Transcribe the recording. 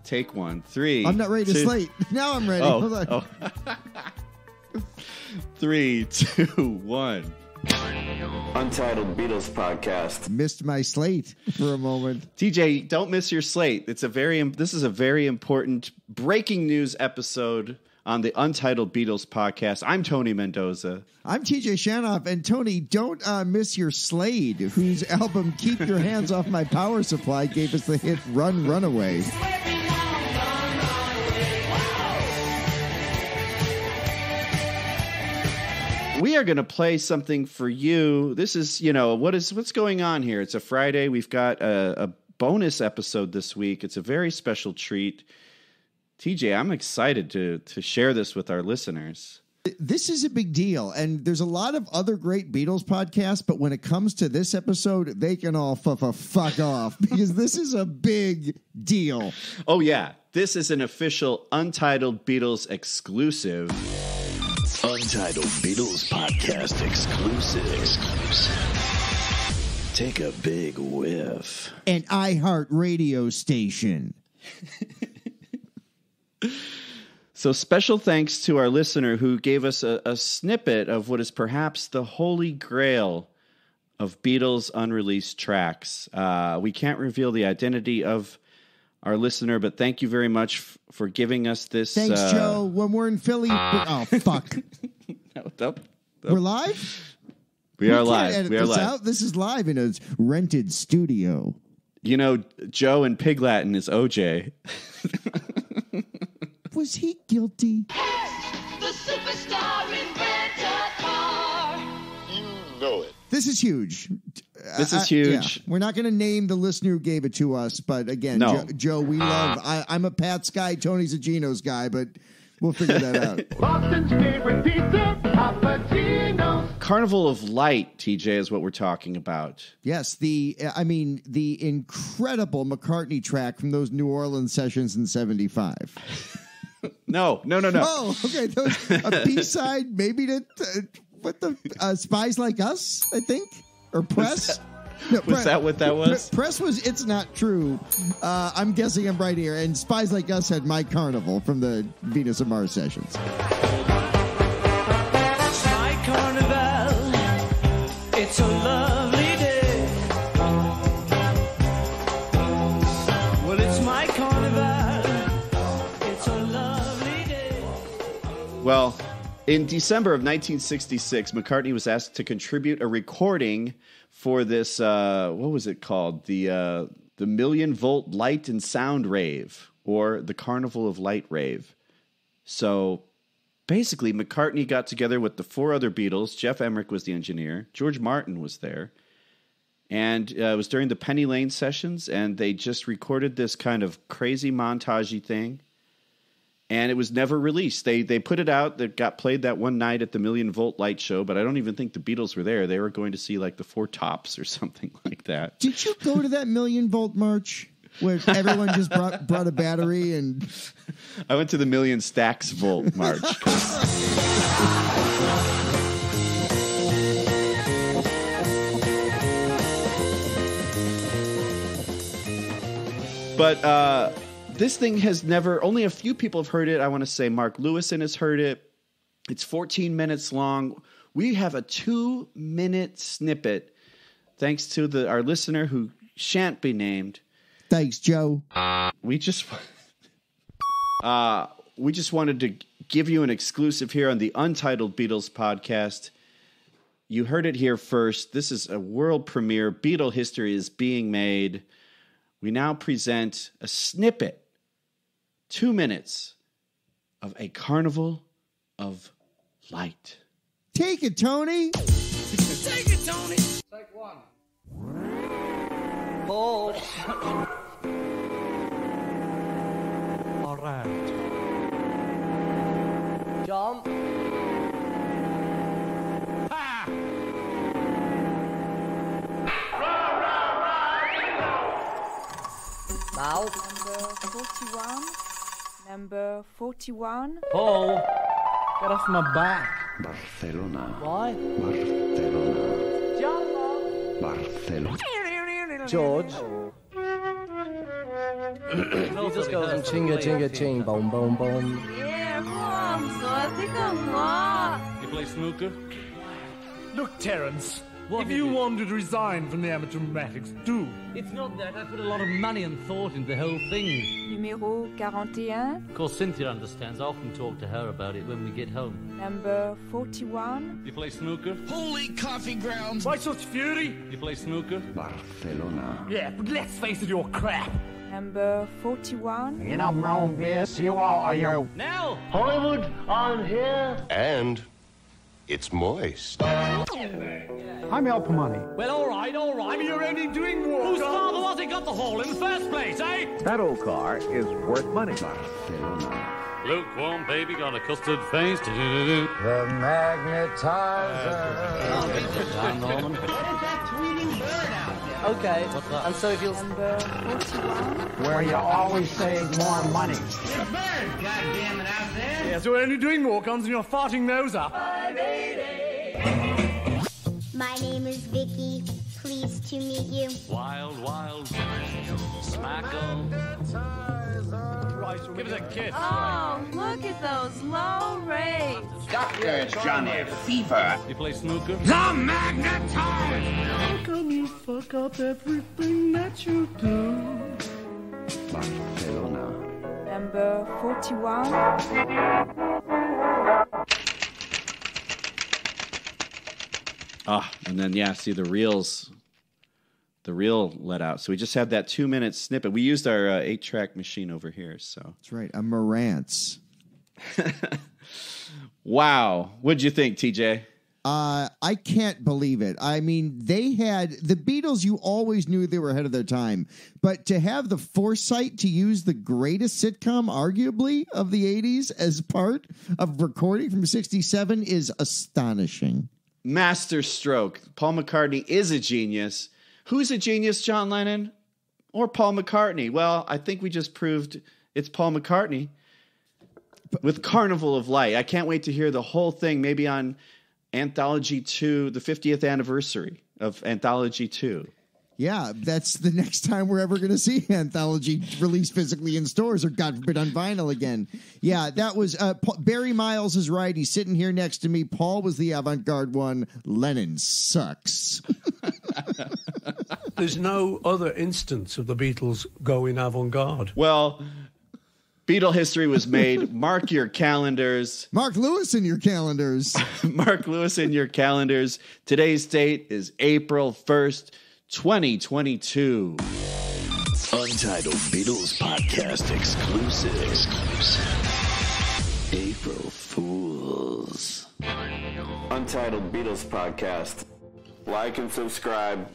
Take one. 3. I'm not ready to slate. Now I'm ready. Oh, Hold on. Oh. 3, 2, 1. Untitled Beatles podcast. Missed my slate for a moment. TJ, don't miss your slate. This is a very important breaking news episode on the Untitled Beatles podcast. I'm Tony Mendoza. I'm TJ Shanoff, and Tony, don't miss your Slade, whose album Keep Your Hands Off My Power Supply gave us the hit Run, Runaway. We are going to play something for you. This is, what's going on here? It's a Friday. We've got a bonus episode this week. It's a very special treat. TJ, I'm excited to share this with our listeners. This is a big deal, and there's a lot of other great Beatles podcasts, but when it comes to this episode, they can all fuck off, because this is a big deal. Oh, yeah. This is an official Untitled Beatles exclusive. Untitled Beatles podcast exclusive. Take a big whiff. An iHeart radio station. So special thanks to our listener who gave us a snippet of what is perhaps the holy grail of Beatles unreleased tracks. We can't reveal the identity of our listener, but thank you very much for giving us this. Thanks, Joe. When we're in Philly... Oh, fuck. Nope. We're live? We are live. We are live. Out? This is live in a rented studio. You know, Joe in Pig Latin is OJ. Was he guilty? The superstar in rental car. You know it. This is huge. This is huge. Yeah. We're not going to name the listener who gave it to us, but again, no. Joe, we love. I'm a Pat's guy. Tony's a Geno's guy, but we'll figure that out. Boston's favorite pizza, Papa Gino's. Carnival of Light, TJ, is what we're talking about. Yes, the incredible McCartney track from those New Orleans sessions in '75. No. Oh, okay. A B-side, maybe to what the Spies Like Us, I think, or Press. Was that what that was? Press was It's Not True. I'm guessing I'm right here. And Spies Like Us had My Carnival from the Venus and Mars sessions. My carnival, it's a lovely day. Well, it's my carnival, it's a lovely day. Well, in December of 1966, McCartney was asked to contribute a recording for this, what was it called? The Million Volt Light and Sound Rave, or the Carnival of Light Rave. So basically, McCartney got together with the 4 other Beatles. Jeff Emerick was the engineer. George Martin was there. And it was during the Penny Lane sessions, and they just recorded this kind of crazy montage-y thing. And it was never released. They put it out. That got played that one night at the Million Volt Light show, but I don't even think the Beatles were there. They were going to see like the 4 Tops or something like that. Did you go to that Million Volt march where everyone just brought a battery? And I went to the Million Stacks Volt march. But this thing has only a few people have heard it. I want to say Mark Lewishon has heard it. It's 14 minutes long. We have a 2-minute snippet, thanks to our listener who shan't be named. Thanks, Joe. We just wanted to give you an exclusive here on the Untitled Beatles podcast. You heard it here first. This is a world premiere. Beatle history is being made. We now present a snippet, 2 minutes, of A Carnival of Light. Take it, Tony. Take it, Tony. Take one. Paul. All right. John. Ha! Now. Number 41. Paul, get off my back. Barcelona. Why? Barcelona. John. Barcelona. George. He just goes and chinga chinga ching, boom boom boom. Yeah, come, so think I'm not. You play snooker? Look, Terence, if you wanted to resign from the amateur dramatics, do. It's not that. I put a lot of money and thought into the whole thing. Numéro 41. Of course, Cynthia understands. I often talk to her about it when we get home. Number 41. You play snooker? Holy coffee grounds! Why such fury? You play snooker? Barcelona. Yeah, but let's face it, you're crap. Number 41. You know, wrong, this. You are you. Now! Hollywood on here. And it's moist. I'm El Pomani. Well, all right. I mean, you're only doing work. Whose father was it got the hole in the first place, eh? That old car is worth money. Barcelona. Lukewarm baby got a custard face. The magnetizer. Okay, and so if you'll... Number 41. Where you always save more money. Yes, you're only doing walk-ons and you're farting those up. My name is Vicky. Pleased to meet you. Wild, wild. Smackle. Give us a kiss. Oh, look at those low rates. Dr. Johnny Fever. You play snooker? How come you fuck up everything that you do? Barcelona. Number 41. And then, yeah, see the reel let out. So we just had that 2-minute snippet. We used our 8-track machine over here. So That's right. A Marantz. wow. What'd you think, TJ? I can't believe it. I mean, they had the Beatles. You always knew they were ahead of their time, but to have the foresight to use the greatest sitcom, arguably, of the 80s as part of recording from 67 is astonishing. Master stroke. Paul McCartney is a genius. Who's a genius, John Lennon or Paul McCartney? Well, I think we just proved it's Paul McCartney with Carnival of Light. I can't wait to hear the whole thing, maybe on Anthology 2, the 50th anniversary of Anthology 2. Yeah, that's the next time we're ever going to see Anthology released physically in stores or, God forbid, on vinyl again. Yeah, that was Barry Miles is right. He's sitting here next to me. Paul was the avant-garde one. Lennon sucks. There's no other instance of the Beatles going avant-garde. Well, Beatle history was made. Mark your calendars. Mark Lewis in your calendars. Mark Lewis in your calendars. Today's date is April 1st, 2022. Untitled Beatles Podcast exclusive. April Fools. Untitled Beatles Podcast. Like and subscribe